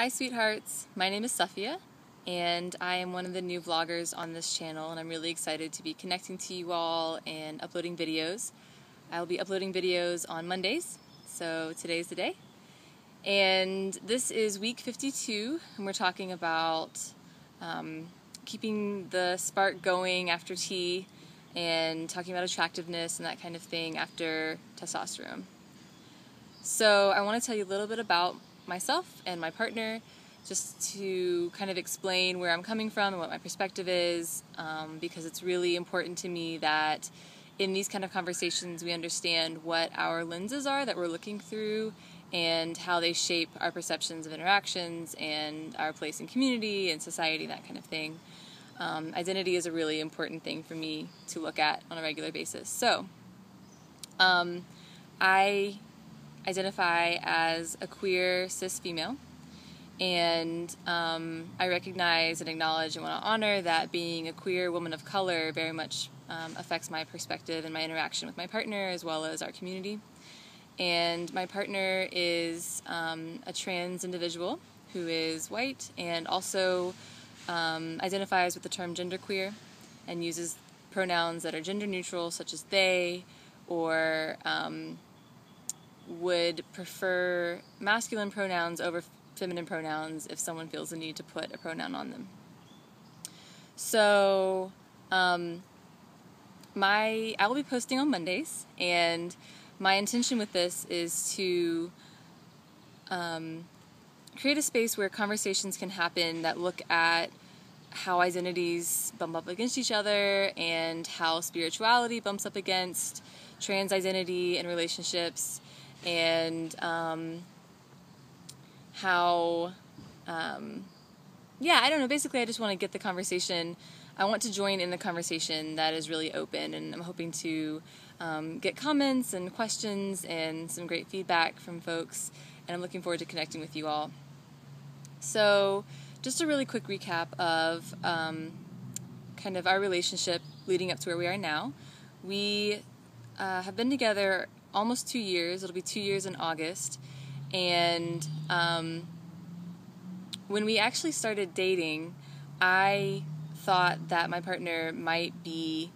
Hi sweethearts, my name is Sufia and I am one of the new vloggers on this channel, and I'm really excited to be connecting to you all and uploading videos. I'll be uploading videos on Mondays, so today's the day. And this is week 52 and we're talking about keeping the spark going after tea and talking about attractiveness and that kind of thing after testosterone. So I want to tell you a little bit about myself and my partner, just to kind of explain where I'm coming from and what my perspective is, because it's really important to me that in these kind of conversations we understand what our lenses are that we're looking through and how they shape our perceptions of interactions and our place in community and society, that kind of thing. Identity is a really important thing for me to look at on a regular basis. So I identify as a queer cis female, and I recognize and acknowledge and want to honor that being a queer woman of color very much affects my perspective and my interaction with my partner as well as our community. And my partner is a trans individual who is white and also identifies with the term genderqueer and uses pronouns that are gender neutral, such as they, or would prefer masculine pronouns over feminine pronouns if someone feels the need to put a pronoun on them. So I will be posting on Mondays, and my intention with this is to create a space where conversations can happen that look at how identities bump up against each other and how spirituality bumps up against trans identity and relationships, and how, I don't know, basically I just want to get the conversation, I want to join in the conversation that is really open, and I'm hoping to get comments and questions and some great feedback from folks, and I'm looking forward to connecting with you all. So, just a really quick recap of kind of our relationship leading up to where we are now. We have been together almost 2 years. It'll be 2 years in August. And when we actually started dating, I thought that my partner might be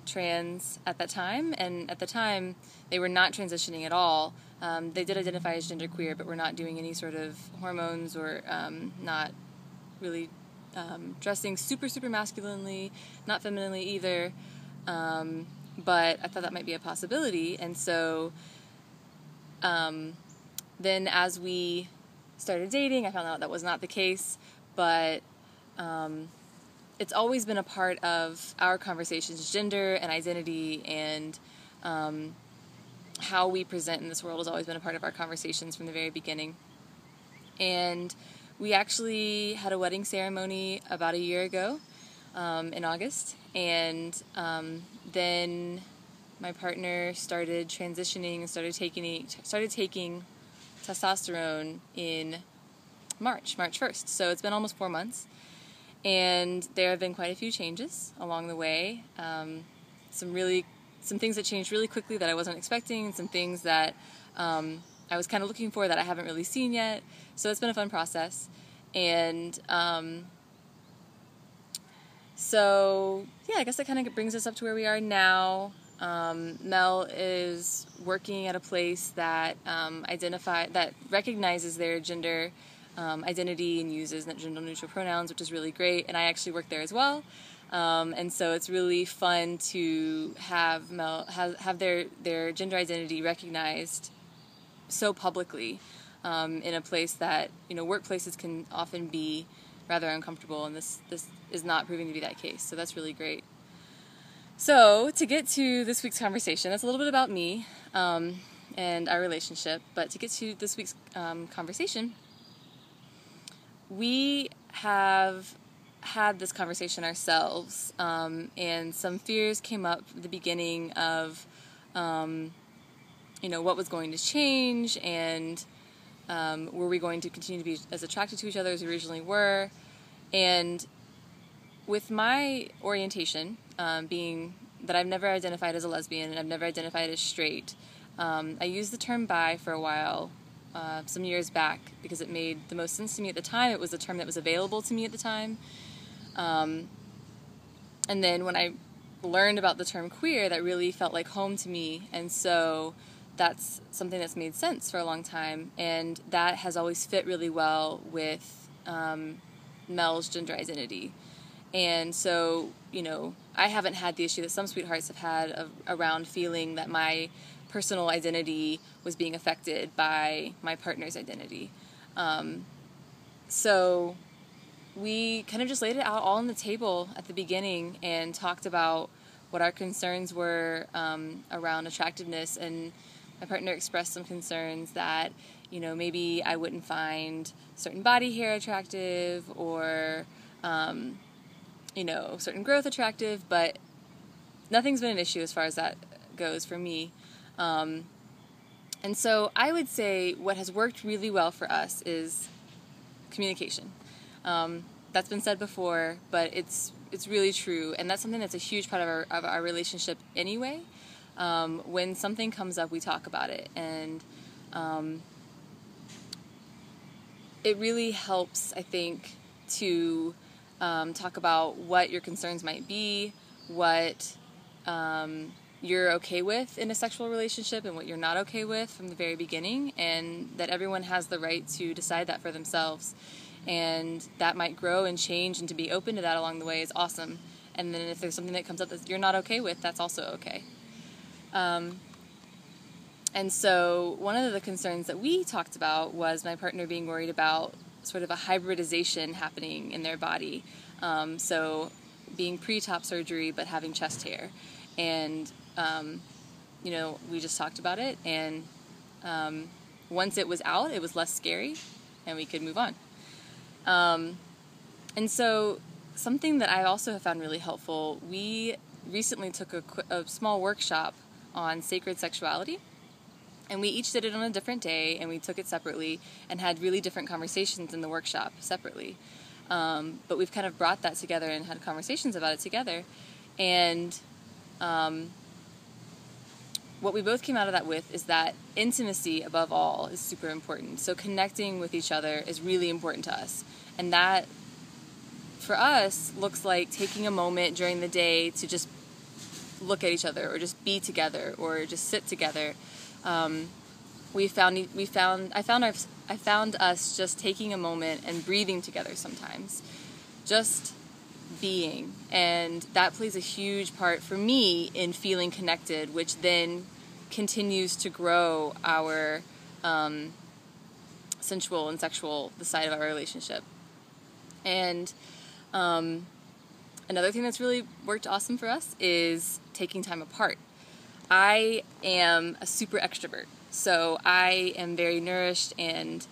trans at that time. And at the time, they were not transitioning at all. They did identify as genderqueer, but were not doing any sort of hormones or not really dressing super masculinely, not femininely either. But I thought that might be a possibility, and so then as we started dating, I found out that was not the case, but it's always been a part of our conversations. Gender and identity and how we present in this world has always been a part of our conversations from the very beginning. And we actually had a wedding ceremony about a year ago in August, and then my partner started transitioning and started taking testosterone in March 1st. So it's been almost 4 months, and there have been quite a few changes along the way. Some things that changed really quickly that I wasn't expecting, and some things that I was kind of looking for that I haven't really seen yet. So it's been a fun process, and so yeah, I guess that kind of brings us up to where we are now. Mel is working at a place that that recognizes their gender identity and uses gender neutral pronouns, which is really great. And I actually work there as well, and so it's really fun to have Mel have their gender identity recognized so publicly in a place that, workplaces can often be rather uncomfortable, and this is not proving to be that case. So that's really great. So to get to this week's conversation, that's a little bit about me and our relationship, but to get to this week's conversation, we have had this conversation ourselves, and some fears came up at the beginning of what was going to change, and were we going to continue to be as attracted to each other as we originally were. And with my orientation, being that I've never identified as a lesbian and I've never identified as straight, I used the term bi for a while some years back because it made the most sense to me at the time. It was the term that was available to me at the time. And then when I learned about the term queer, that really felt like home to me, and so that's something that's made sense for a long time, and that has always fit really well with Mel's gender identity. And so, you know, I haven't had the issue that some sweethearts have had around feeling that my personal identity was being affected by my partner's identity. So we kind of just laid it out all on the table at the beginning and talked about what our concerns were around attractiveness, and my partner expressed some concerns that, you know, maybe I wouldn't find certain body hair attractive or, you know, certain growth attractive, but nothing's been an issue as far as that goes for me. And so I would say what has worked really well for us is communication. That's been said before, but it's really true, and that's something that's a huge part of our relationship anyway. When something comes up, we talk about it, and it really helps, I think, to talk about what your concerns might be, what you're okay with in a sexual relationship and what you're not okay with from the very beginning, and that everyone has the right to decide that for themselves. And that might grow and change, and to be open to that along the way is awesome. And then if there's something that comes up that you're not okay with, that's also okay. And so one of the concerns that we talked about was my partner being worried about sort of a hybridization happening in their body. So being pre-top surgery but having chest hair. And, you know, we just talked about it, and once it was out, it was less scary, and we could move on. And so something that I also have found really helpful, we recently took a small workshop on sacred sexuality, and we each did it on a different day, and we took it separately and had really different conversations in the workshop separately. But we've kind of brought that together and had conversations about it together, and what we both came out of that with is that intimacy, above all, is super important. So connecting with each other is really important to us. And that, for us, looks like taking a moment during the day to just look at each other, or just be together, or just sit together. I found us just taking a moment and breathing together sometimes. Just being, and that plays a huge part for me in feeling connected, which then continues to grow our sensual and sexual, the side of our relationship. And another thing that's really worked awesome for us is taking time apart. I am a super extrovert, so I am very nourished and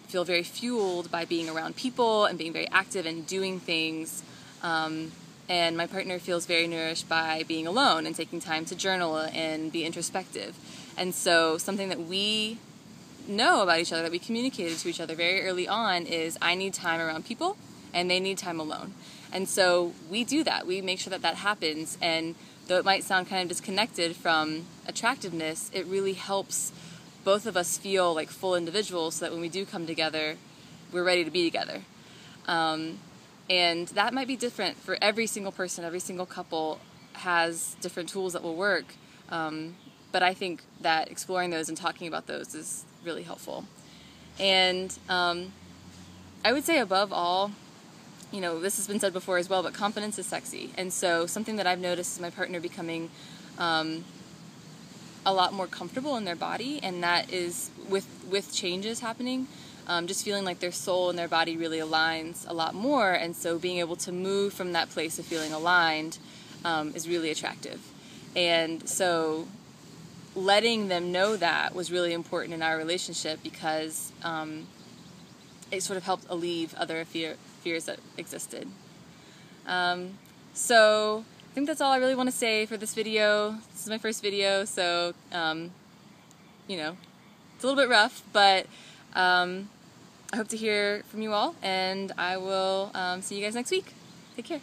feel very fueled by being around people and being very active and doing things. And my partner feels very nourished by being alone and taking time to journal and be introspective. And so something that we know about each other, that we communicated to each other very early on, is I need time around people and they need time alone. And so we do that. We make sure that that happens. And though it might sound kind of disconnected from attractiveness, it really helps both of us feel like full individuals, so that when we do come together, we're ready to be together. And that might be different for every single person. Every single couple has different tools that will work. But I think that exploring those and talking about those is really helpful. And I would say above all, you know, this has been said before as well, but confidence is sexy. And so something that I've noticed is my partner becoming a lot more comfortable in their body, and that is with changes happening. Just feeling like their soul and their body really aligns a lot more, and so being able to move from that place of feeling aligned is really attractive. And so letting them know that was really important in our relationship, because it sort of helped alleviate other fears that existed. So I think that's all I really want to say for this video. This is my first video, so you know, it's a little bit rough, but I hope to hear from you all, and I will see you guys next week. Take care.